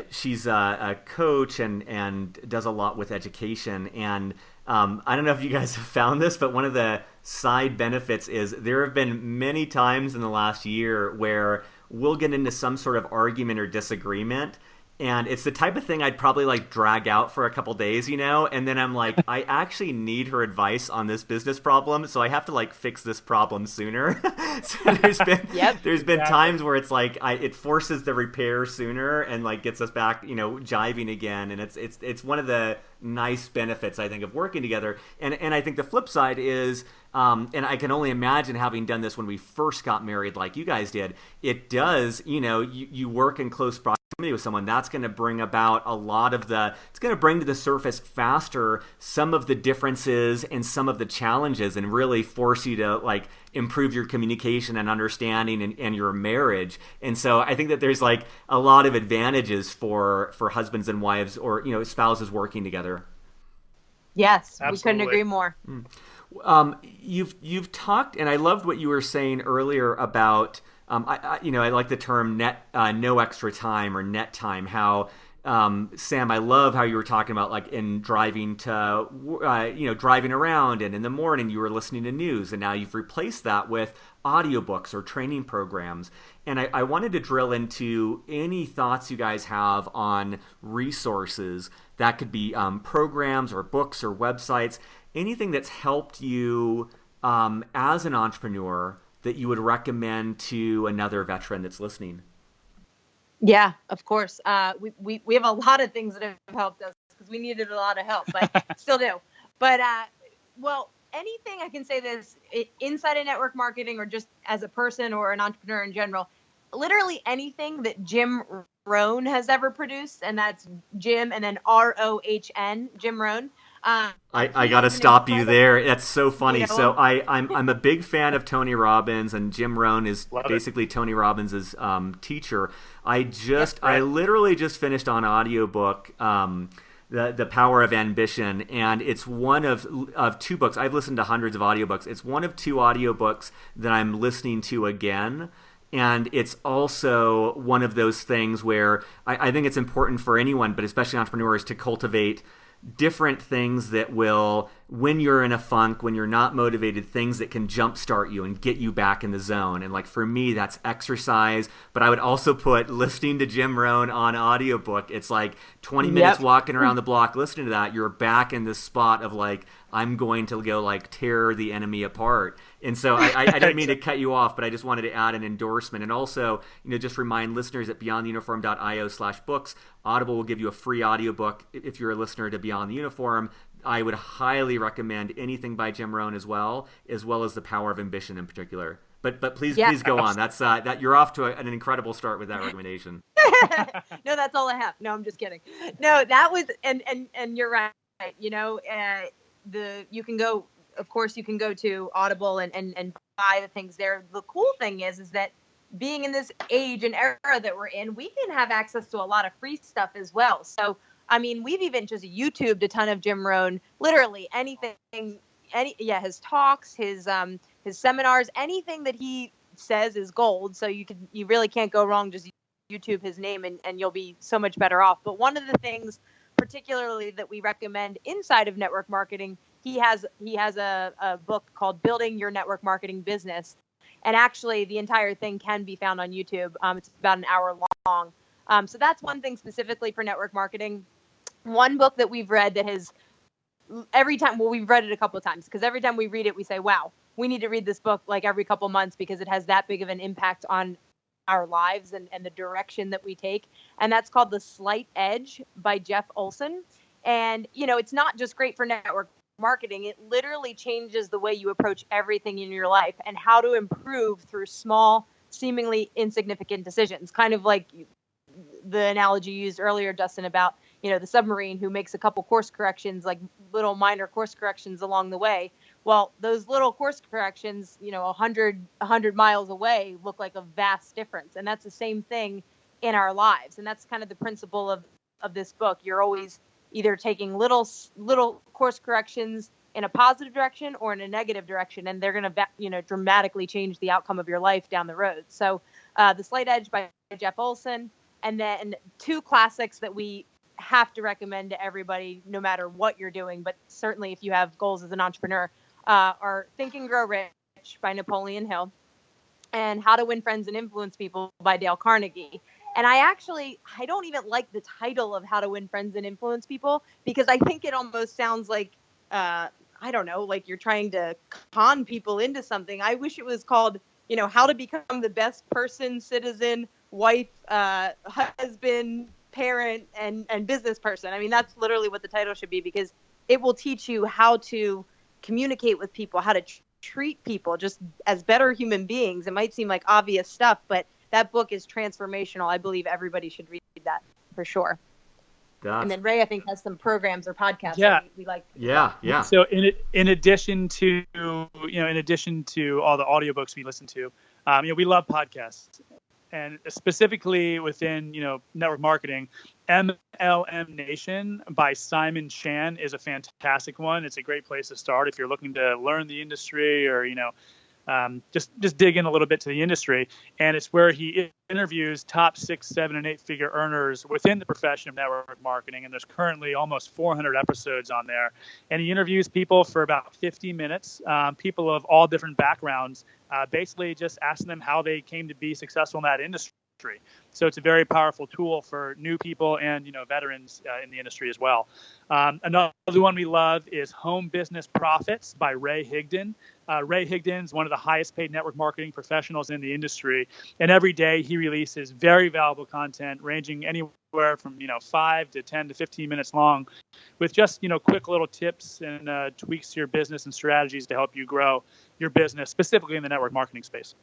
She's a coach and does a lot with education. And I don't know if you guys have found this, but one of the side benefits is there have been many times in the last year where we'll get into some sort of argument or disagreement. And it's the type of thing I'd probably drag out for a couple days, and then I'm like, I actually need her advice on this business problem, so I have to fix this problem sooner. So there's been times where it's it forces the repair sooner and gets us back, jiving again. And it's one of the nice benefits, I think, of working together. And I think the flip side is, and I can only imagine having done this when we first got married like you guys did, it does, you work in close proximity with someone, that's going to bring about a lot of it's going to bring to the surface faster some of the differences and some of the challenges, and really force you to improve your communication and understanding and your marriage. And so I think that there's a lot of advantages for husbands and wives, or spouses working together. Yes, absolutely. We couldn't agree more. You've talked, and I loved what you were saying earlier about I like the term no extra time, or net time. How Sam, I love how you were talking about in driving driving around, and in the morning you were listening to news, and now you've replaced that with audiobooks or training programs. And I wanted to drill into any thoughts you guys have on resources that could be programs or books or websites, anything that's helped you as an entrepreneur that you would recommend to another veteran that's listening. Yeah, of course. We have a lot of things that have helped us because we needed a lot of help, but still do. But anything I can say this inside of network marketing, or just as a person or an entrepreneur in general, literally anything that Jim Rohn has ever produced, and that's Jim and then ROHN, Jim Rohn. I got to stop you there. That's so funny. So I'm a big fan of Tony Robbins, and Jim Rohn is basically Tony Robbins' teacher. I literally just finished on audiobook, The Power of Ambition, and it's one of two books. I've listened to hundreds of audiobooks. It's one of two audiobooks that I'm listening to again. And it's also one of those things where I think it's important for anyone, but especially entrepreneurs, to cultivate different things that will, when you're in a funk, when you're not motivated, things that can jumpstart you and get you back in the zone. And for me, that's exercise. But I would also put listening to Jim Rohn on audiobook. It's 20 minutes walking around the block, listening to that. You're back in this spot of I'm going to go tear the enemy apart. And so I didn't mean to cut you off, but I just wanted to add an endorsement. And also, just remind listeners at beyondtheuniform.io/books, Audible will give you a free audiobook if you're a listener to Beyond the Uniform. I would highly recommend anything by Jim Rohn as well as The Power of Ambition in particular. But please go on. That's that you're off to an incredible start with that recommendation. No, that's all I have. No, I'm just kidding. No, that was and you're right. You can go, of course, you can go to Audible and buy the things there. The cool thing is that being in this age and era that we're in, we can have access to a lot of free stuff as well. So, I mean, we've even just YouTubed a ton of Jim Rohn, literally anything, his talks, his seminars, anything that he says is gold. So you really can't go wrong. Just YouTube his name and you'll be so much better off. But one of the things particularly that we recommend inside of network marketing, he has a book called Building Your Network Marketing Business. And actually the entire thing can be found on YouTube. It's about an hour long. So that's one thing specifically for network marketing. One book that we've read that has we've read it a couple of times, because every time we read it, we say, wow, we need to read this book like every couple months because it has that big of an impact on our lives and the direction that we take. And that's called The Slight Edge by Jeff Olson. And, it's not just great for network marketing. It literally changes the way you approach everything in your life and how to improve through small, seemingly insignificant decisions. Kind of like the analogy you used earlier, Justin, about, the submarine who makes a couple course corrections, like little minor course corrections along the way. Well, those little course corrections, 100 miles away look like a vast difference. And that's the same thing in our lives. And that's kind of the principle of this book. You're always either taking little course corrections in a positive direction or in a negative direction, and they're going to, dramatically change the outcome of your life down the road. So The Slight Edge by Jeff Olson, and then two classics that we have to recommend to everybody, no matter what you're doing, but certainly if you have goals as an entrepreneur, are Think and Grow Rich by Napoleon Hill and How to Win Friends and Influence People by Dale Carnegie. And I don't even like the title of How to Win Friends and Influence People, because I think it almost sounds like, like you're trying to con people into something. I wish it was called, How to Become the Best Person, Citizen, Wife, Husband, Parent, and Business Person. I mean, that's literally what the title should be, because it will teach you how to communicate with people, how to treat people just as better human beings. It might seem like obvious stuff, but that book is transformational. I believe everybody should read that for sure. And then Ray, I think, has some programs or podcasts that we like. Yeah. So in addition to all the audiobooks we listen to, we love podcasts. And specifically within, network marketing, MLM Nation by Simon Chan is a fantastic one. It's a great place to start if you're looking to learn the industry or, just dig in a little bit to the industry. And it's where he interviews top 6, 7, and 8-figure earners within the profession of network marketing. And there's currently almost 400 episodes on there. And he interviews people for about 50 minutes, people of all different backgrounds, basically just asking them how they came to be successful in that industry. So it's a very powerful tool for new people and, veterans in the industry as well. Another one we love is Home Business Profits by Ray Higdon. Ray Higdon is one of the highest paid network marketing professionals in the industry. And every day he releases very valuable content ranging anywhere from, 5 to 10 to 15 minutes long with just, quick little tips and tweaks to your business and strategies to help you grow your business, specifically in the network marketing space.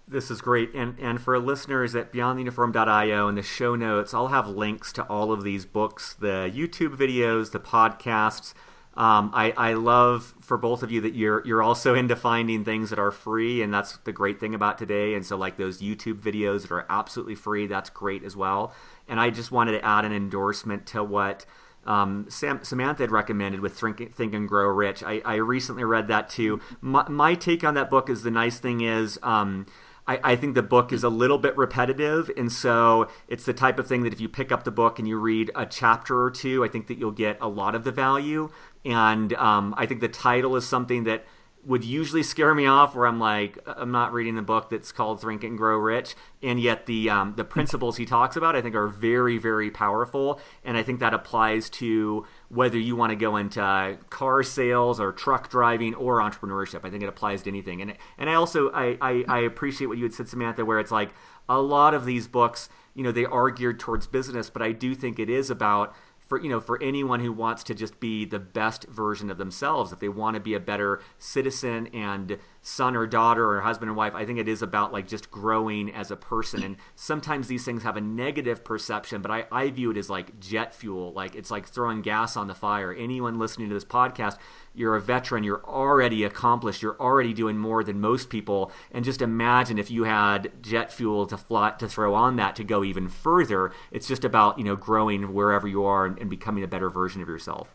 This is great. And for listeners at beyondtheuniform.io, in the show notes, I'll have links to all of these books, the YouTube videos, the podcasts. I love for both of you that you're also into finding things that are free, and that's the great thing about today. And so like those YouTube videos that are absolutely free, that's great as well. And I just wanted to add an endorsement to what Samantha had recommended with Think and Grow Rich. I recently read that too. My take on that book is the nice thing is I think the book is a little bit repetitive, and so it's the type of thing that if you pick up the book and you read a chapter or two, I think that you'll get a lot of the value. And I think the title is something that would usually scare me off, where I'm like, I'm not reading the book that's called Think and Grow Rich, and yet the principles he talks about I think are very, very powerful, and I think that applies to whether you want to go into car sales or truck driving or entrepreneurship. I think it applies to anything, and I also I appreciate what you had said, Samantha, where it's like a lot of these books, they are geared towards business, but I do think it is about for anyone who wants to just be the best version of themselves, if they want to be a better citizen and son or daughter or husband and wife. I think it is about like just growing as a person. And sometimes these things have a negative perception, but I view it as like jet fuel. Like it's like throwing gas on the fire. Anyone listening to this podcast, you're a veteran, you're already accomplished, you're already doing more than most people. And just imagine if you had jet fuel to throw on that to go even further. It's just about, growing wherever you are and becoming a better version of yourself.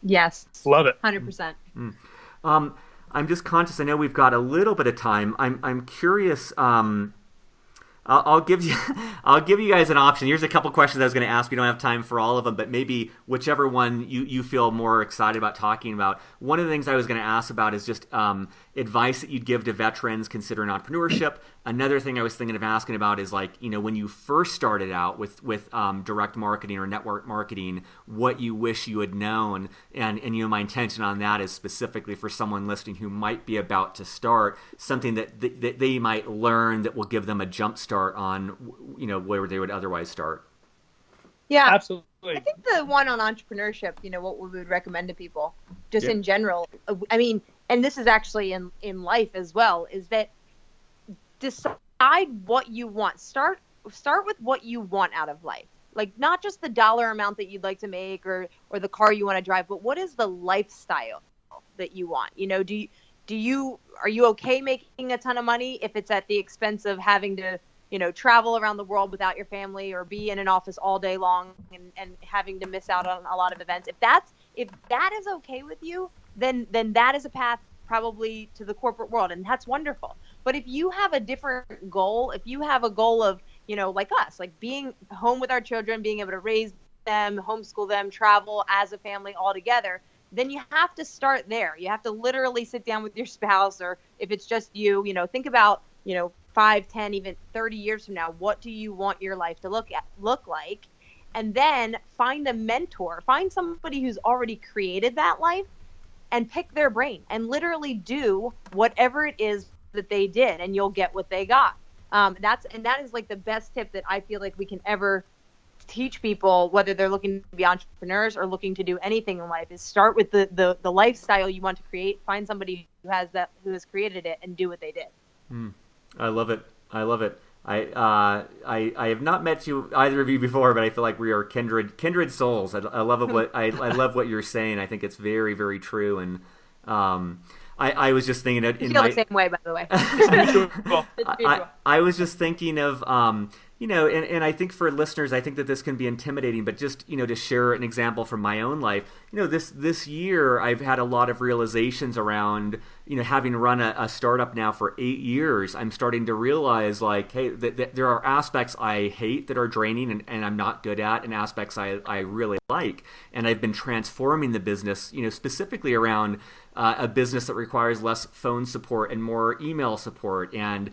Yes. Love it. 100%. I'm just conscious. I know we've got a little bit of time. I'm curious. I'll give you guys an option. Here's a couple questions I was going to ask. We don't have time for all of them, but maybe whichever one you feel more excited about talking about. One of the things I was going to ask about is just advice that you'd give to veterans considering entrepreneurship. Another thing I was thinking of asking about is like, when you first started out with direct marketing or network marketing, what you wish you had known. And my intention on that is specifically for someone listening who might be about to start, something that they might learn that will give them a jump start on, where they would otherwise start. Yeah, absolutely. I think the one on entrepreneurship, what we would recommend to people just in general, I mean, and this is actually in life as well, is that decide what you want. Start with what you want out of life. Like not just the dollar amount that you'd like to make or the car you want to drive, but what is the lifestyle that you want? Are you okay making a ton of money if it's at the expense of having to, travel around the world without your family or be in an office all day long and having to miss out on a lot of events? If that is okay with you, then that is a path probably to the corporate world, and that's wonderful. But if you have a different goal, if you have a goal of, like us, like being home with our children, being able to raise them, homeschool them, travel as a family all together, then you have to start there. You have to literally sit down with your spouse, or if it's just you, think about, 5, 10, even 30 years from now, what do you want your life to look like? And then find a mentor, find somebody who's already created that life and pick their brain and literally do whatever it is that they did, and you'll get what they got. That is like the best tip that I feel like we can ever teach people, whether they're looking to be entrepreneurs or looking to do anything in life, is start with the lifestyle you want to create, find somebody who has created it, and do what they did. I love it. I have not met either of you before, but I feel like we are kindred souls. I love what I love what you're saying. I think it's very, very true. And I was just thinking that I feel the same way, by the way. I was just thinking of and I think for listeners, I think that this can be intimidating, but just, to share an example from my own life, this year I've had a lot of realizations around, having run a startup now for 8 years. I'm starting to realize like, hey, that there are aspects I hate that are draining and I'm not good at, and aspects I really like. And I've been transforming the business, specifically around a business that requires less phone support and more email support, and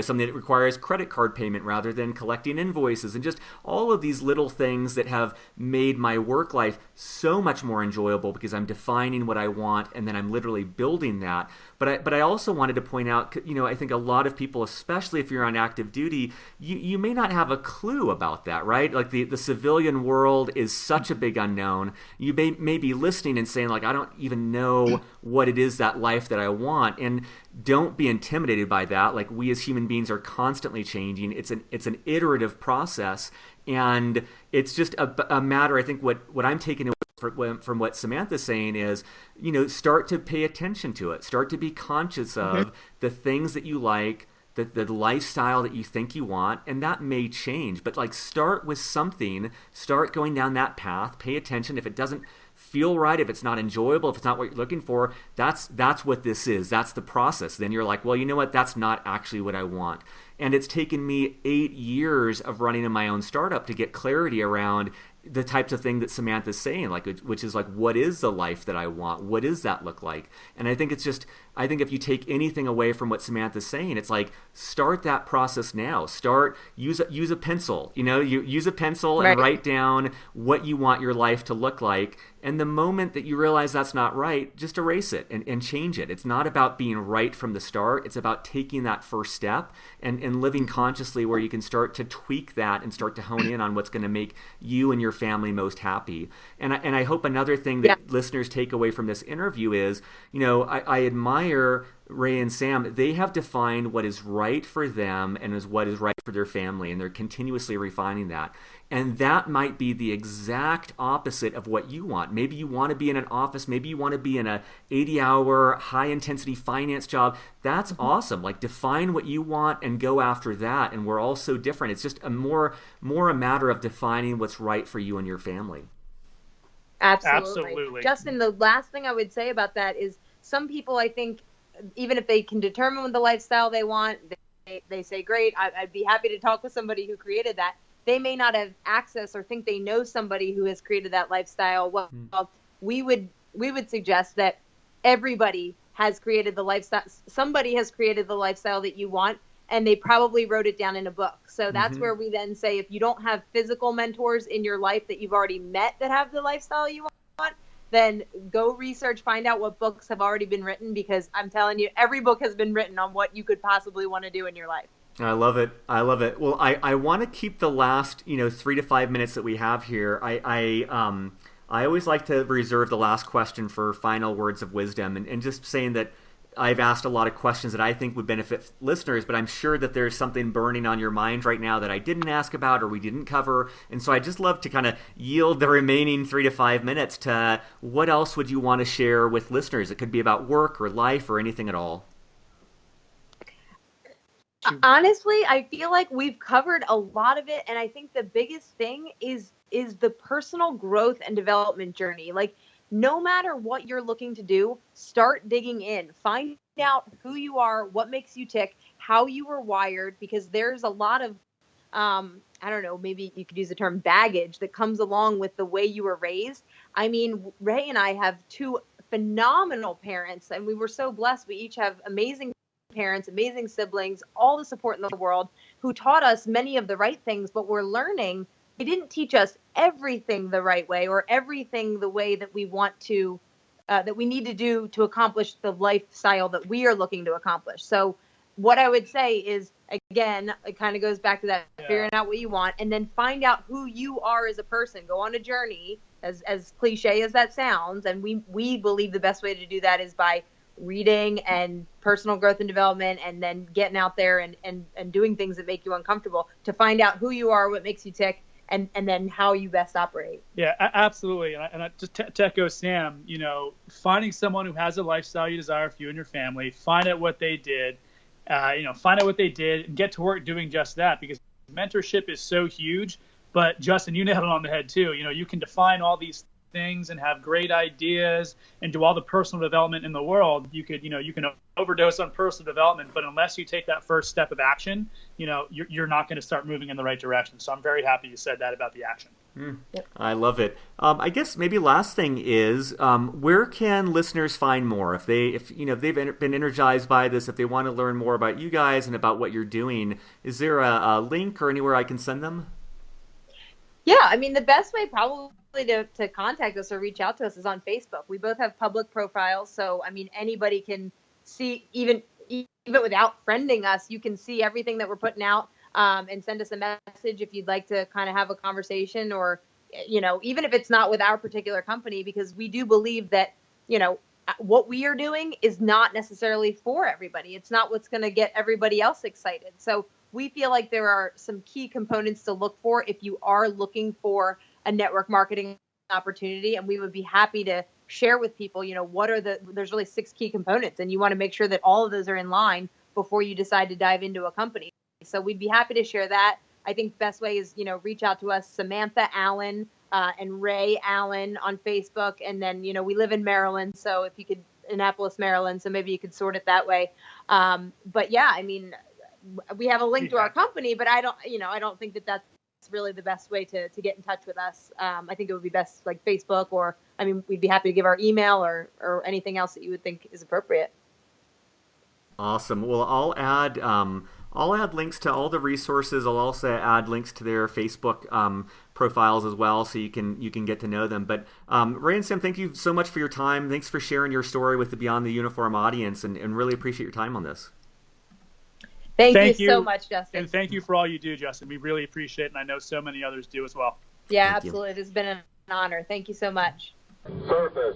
something that requires credit card payment rather than collecting invoices, and just all of these little things that have made my work life so much more enjoyable because I'm defining what I want and then I'm literally building that. But I also wanted to point out, I think a lot of people, especially if you're on active duty, you may not have a clue about that, right? Like the civilian world is such a big unknown. You may be listening and saying like, I don't even know what it is, that life that I want. And don't be intimidated by that. Like, we as human beings are constantly changing. It's an iterative process, and it's just a matter. I think what I'm taking away from what Samantha's saying is, start to pay attention to it. Start to be conscious of the things that you like, the lifestyle that you think you want, and that may change. But like, start with something. Start going down that path. Pay attention. If it doesn't feel right, if it's not enjoyable, if it's not what you're looking for, that's what this is. That's the process. Then you're like, well, you know what? That's not actually what I want. And it's taken me 8 years of running in my own startup to get clarity around the types of thing that Samantha's saying, like, which is like, what is the life that I want? What does that look like? And I think if you take anything away from what Samantha's saying, it's like, start that process now. Use a pencil, you use a pencil and write down what you want your life to look like. And the moment that you realize that's not right, just erase it and change it. It's not about being right from the start. It's about taking that first step and living consciously, where you can start to tweak that and start to hone in on what's going to make you and your family most happy. And I hope another thing that listeners take away from this interview is, I admire Ray and Sam, they have defined what is right for them and is what is right for their family, and they're continuously refining that. And that might be the exact opposite of what you want. Maybe you want to be in an office. Maybe you want to be in a 80-hour, high-intensity finance job. That's awesome. Like, define what you want and go after that. And we're all so different. It's just more a matter of defining what's right for you and your family. Absolutely. Justin, the last thing I would say about that is some people, I think, even if they can determine the lifestyle they want, they say, great, I'd be happy to talk with somebody who created that. They may not have access or think they know somebody who has created that lifestyle. Well, we would suggest that everybody has created the lifestyle. Somebody has created the lifestyle that you want, and they probably wrote it down in a book. So that's where we then say, if you don't have physical mentors in your life that you've already met that have the lifestyle you want, then go research, find out what books have already been written, because I'm telling you, every book has been written on what you could possibly want to do in your life. I love it. Well, I want to keep the last 3 to 5 minutes that we have here. I always like to reserve the last question for final words of wisdom, and just saying that I've asked a lot of questions that I think would benefit listeners, but I'm sure that there's something burning on your mind right now that I didn't ask about or we didn't cover. And so I just love to kind of yield the remaining 3 to 5 minutes to what else would you want to share with listeners? It could be about work or life or anything at all. Honestly, I feel like we've covered a lot of it. And I think the biggest thing is the personal growth and development journey. Like, no matter what you're looking to do, start digging in. Find out who you are, what makes you tick, how you were wired, because there's a lot of, I don't know, maybe you could use the term baggage that comes along with the way you were raised. I mean, Ray and I have 2 phenomenal parents, and we were so blessed. We each have amazing parents, amazing siblings, all the support in the world, who taught us many of the right things, but we're learning. They didn't teach us everything the right way or everything the way that we want to, that we need to do to accomplish the lifestyle that we are looking to accomplish. So what I would say is, again, it kind of goes back to that figuring out what you want, and then find out who you are as a person. Go on a journey, as cliche as that sounds. And we believe the best way to do that is by reading and personal growth and development, and then getting out there and doing things that make you uncomfortable to find out who you are, what makes you tick, and then how you best operate. Yeah, absolutely. And I just to echo Sam, finding someone who has a lifestyle you desire for you and your family, find out what they did, and get to work doing just that, because mentorship is so huge. But Justin, you nailed it on the head too. You can define all these things and have great ideas and do all the personal development in the world. You can overdose on personal development, but unless you take that first step of action, you're not going to start moving in the right direction. So I'm very happy you said that about the action. Yep. I love it. I guess maybe last thing is, where can listeners find more if they've been energized by this, if they want to learn more about you guys and about what you're doing? Is there a link or anywhere I can send them? Yeah, I mean, the best way probably to contact us or reach out to us is on Facebook. We both have public profiles, so I mean, anybody can see, even without friending us, you can see everything that we're putting out, and send us a message if you'd like to kind of have a conversation, or even if it's not with our particular company, because we do believe that what we are doing is not necessarily for everybody. It's not what's going to get everybody else excited. So we feel like there are some key components to look for if you are looking for a network marketing opportunity, and we would be happy to share with people, there's really 6 key components, and you want to make sure that all of those are in line before you decide to dive into a company. So we'd be happy to share that. I think best way is, reach out to us, Samantha Allen and Ray Allen on Facebook. And then, we live in Maryland, so if you could, Annapolis, Maryland, so maybe you could sort it that way. But yeah, I mean, we have a link to our company, but I don't think that that's really the best way to get in touch with us. I think it would be best like Facebook, or, we'd be happy to give our email or anything else that you would think is appropriate. Awesome. Well, I'll add links to all the resources. I'll also add links to their Facebook profiles as well, so you can get to know them. But Ray and Sam, thank you so much for your time. Thanks for sharing your story with the Beyond the Uniform audience, and really appreciate your time on this. Thank you so much, Justin. And thank you for all you do, Justin. We really appreciate it, and I know so many others do as well. Yeah, thank absolutely. It has been an honor. Thank you so much. Surface.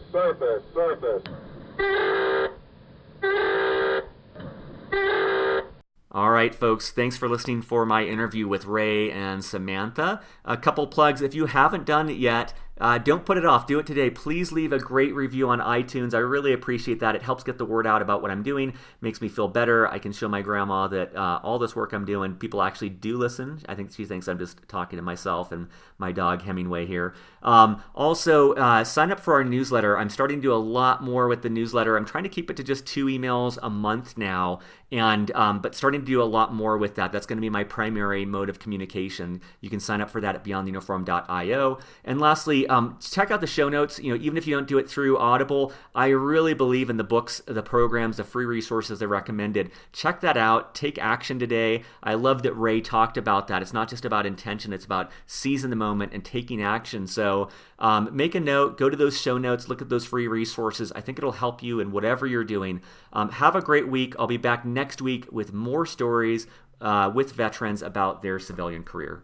All right, folks, thanks for listening for my interview with Ray and Samantha. A couple plugs. If you haven't done it yet, don't put it off. Do it today. Please leave a great review on iTunes. I really appreciate that. It helps get the word out about what I'm doing. Makes me feel better. I can show my grandma that all this work I'm doing, people actually do listen. I think she thinks I'm just talking to myself and my dog Hemingway here. Also, sign up for our newsletter. I'm starting to do a lot more with the newsletter. I'm trying to keep it to just 2 emails a month now, and but starting to do a lot more with that. That's going to be my primary mode of communication. You can sign up for that at beyondtheuniform.io. And lastly, check out the show notes. Even if you don't do it through Audible, I really believe in the books, the programs, the free resources they recommended. Check that out. Take action today. I love that Ray talked about that. It's not just about intention. It's about seizing the moment and taking action. So make a note. Go to those show notes. Look at those free resources. I think it'll help you in whatever you're doing. Have a great week. I'll be back next week with more stories with veterans about their civilian career.